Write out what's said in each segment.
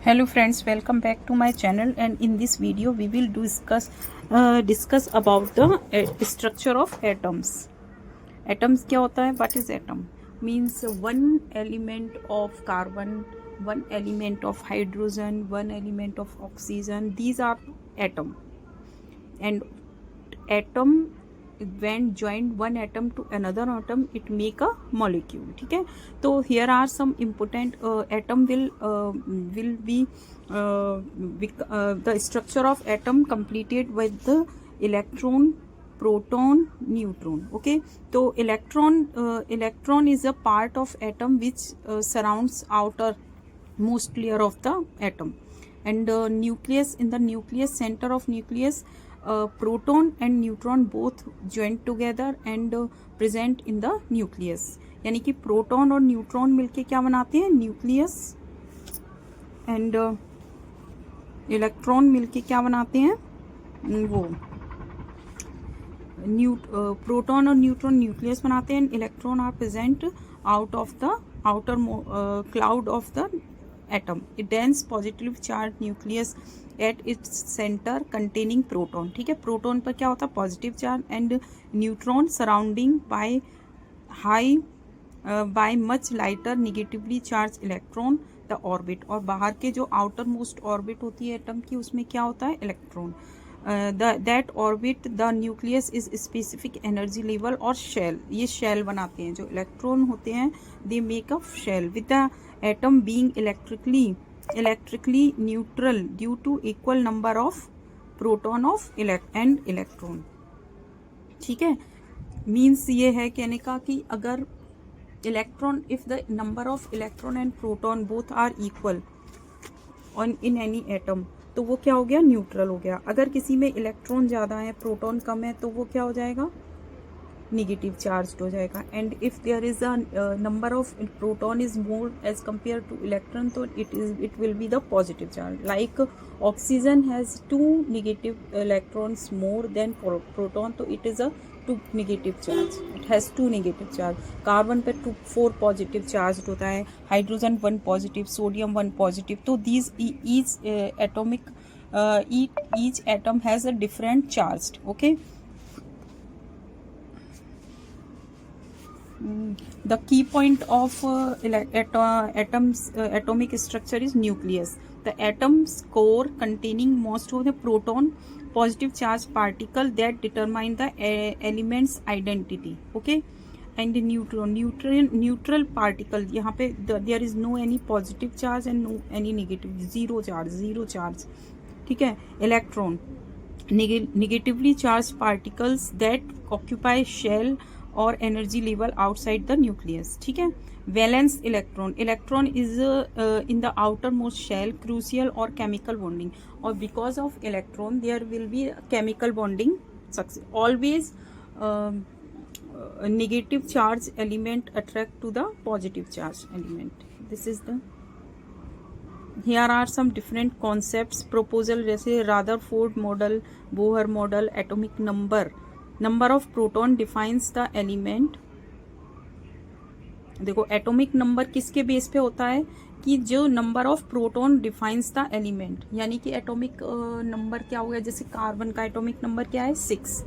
Hello friends, welcome back to my channel, and in this video we will discuss about the structure of atoms. Atoms क्या होता है? What is atom? Means one element of carbon, one element of hydrogen, one element of oxygen. These are atom. And atom when joined one atom to another atom, it make a molecule. ठीक है, तो here are some important atom will be the structure of atom completed with the electron, proton, neutron. Okay, तो electron is a part of atom which surrounds outer most layer of the atom, and nucleus, in the nucleus, center of nucleus, proton and neutron both joined together and present in the nucleus. यानी कि proton और neutron मिलके क्या बनाते हैं? Nucleus. And electron मिलके क्या बनाते हैं? वो प्रोटॉन और न्यूट्रॉन न्यूक्लियस बनाते हैं. Electron are present out of the outer cloud of the atom. A dense positive charge nucleus at its centre containing proton. ठीक है, प्रोटॉन पर क्या होता है? Positive charge. And neutron surrounding by much lighter negatively charge electron the orbit. और बाहर के जो आउटर मोस्ट ऑर्बिट होती है एटम की, उसमें क्या होता है? Electron. That orbit the nucleus is specific energy level और शेल. ये शेल बनाते हैं. जो इलेक्ट्रॉन होते हैं they make a shell with the atom being electrically neutral due to equal number of proton of and electron. ठीक है, means ये है कहने का कि अगर electron, if the number of electron and proton both are equal on in any atom, तो वो क्या हो गया? न्यूट्रल हो गया. अगर किसी में इलेक्ट्रॉन ज़्यादा है, प्रोटॉन कम है, तो वो क्या हो जाएगा? नेगेटिव चार्ज हो जाएगा. And if there is a number of proton is more as compare to electron, तो it will be the positive charge. Like oxygen has 2 negative electrons more than proton, तो it is a 2 negative charge. It has 2 negative charge. Carbon पे 4 positive charge होता है. Hydrogen 1 positive, sodium 1 positive. तो these each atom has a different charged. Okay, the key point of atomic structure is nucleus. The atom's core containing most of the proton positive charge particle that determine the element's identity. Okay, and neutral particle, यहाँ पे there is no any positive charge and no any negative, zero charge. ठीक है. Electron, negatively charged particles that occupy shell और energy level outside the nucleus. ठीक है. Valence electron is in the outermost shell, crucial और chemical bonding. और because of electron there will be chemical bonding success. Always negative charge element attract to the positive charge element. This is the here are some different concepts proposal, जैसे Rutherford model, Bohr model. Atomic number of proton defines the element. देखो, atomic number किसके base पे होता है? कि जो number of proton defines the element. यानी कि एटॉमिक नंबर क्या हो गया? जैसे कार्बन का एटॉमिक नंबर क्या है? 6.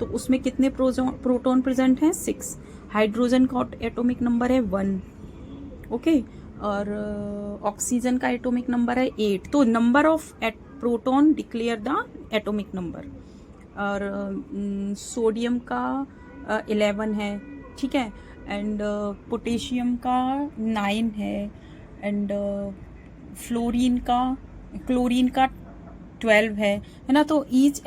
तो उसमें कितने प्रोटॉन प्रेजेंट हैं? 6. हाइड्रोजन का एटॉमिक नंबर है 1. ओके, और ऑक्सीजन का एटॉमिक नंबर है 8. तो number of proton declare the atomic number. और सोडियम का 11 है. ठीक है. एंड पोटेशियम का 9 है. एंड क्लोरीन का 12 है ना. तो each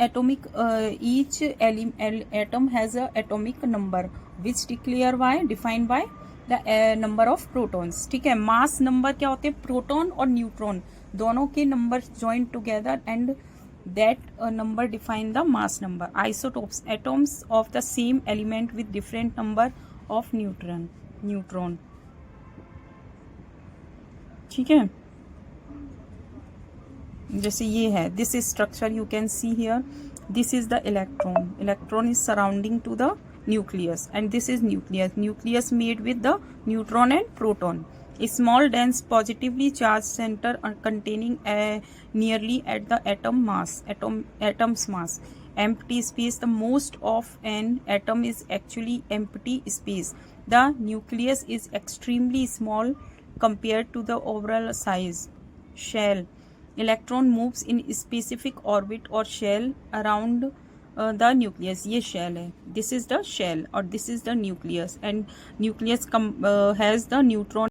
atom has a atomic number which defined by the number of protons. ठीक है. मास नंबर क्या होते हैं? प्रोटॉन और न्यूट्रॉन दोनों के number join together, and that number define the mass number. Isotopes, atoms of the same element with different number of neutron. ठीक है. जैसे ये है, this is structure you can see here. This is the electron is surrounding to the nucleus, and this is nucleus made with the neutron and proton. A small dense positively charged center containing nearly at the atom's mass. Empty space. The most of an atom is actually empty space. The nucleus is extremely small compared to the overall size. Shell. Electron moves in specific orbit or shell around the nucleus. ये shell है. This is the shell और this is the nucleus, and nucleus has the neutron